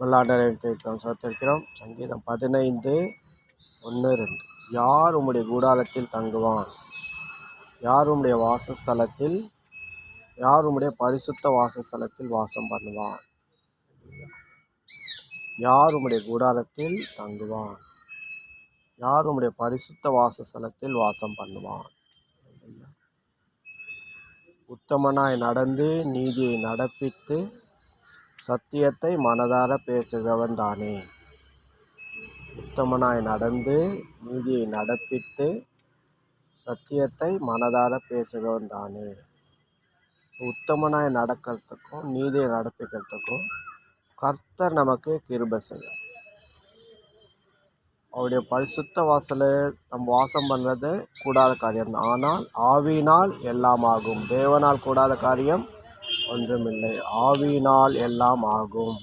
விளையாடலை கேட்கிறோம் சத்திருக்கிறோம். சங்கீதம் 15:1-2. யார் உம்முடைய கூடாரத்தில் தங்குவான்? யார் உம்முடைய வாசஸ்தலத்தில், யார் உம்முடைய பரிசுத்த வாசஸ்தலத்தில் வாசம் பண்ணுவான்? யார் உம்முடைய கூடாரத்தில் தங்குவான்? யார் உம்முடைய பரிசுத்த வாசஸ்தலத்தில் வாசம் பண்ணுவான்? உத்தமனாய் நடந்து நீதியை நடப்பித்து சத்தியத்தை மனதார பேசுகிறவன் தானே. உத்தமனாய் நடந்து நீதியை நடப்பித்து சத்தியத்தை மனதார பேசுகிறவன் தானே. உத்தமனாய் நடக்கிறதுக்கும் நீதியை நடப்பிக்கிறதுக்கும் கர்த்தர் நமக்கு கிருபை செய்யும். அவருடைய பரிசுத்த வாசலை நம்ம வாசம் பண்ணுறது கூடாத காரியம். ஆனால் ஆவியினால் எல்லாம் ஆகும். தேவனால் கூடாத காரியம் ஒன்றுமில்லை. ஆவியினால் எல்லாம் ஆகும்.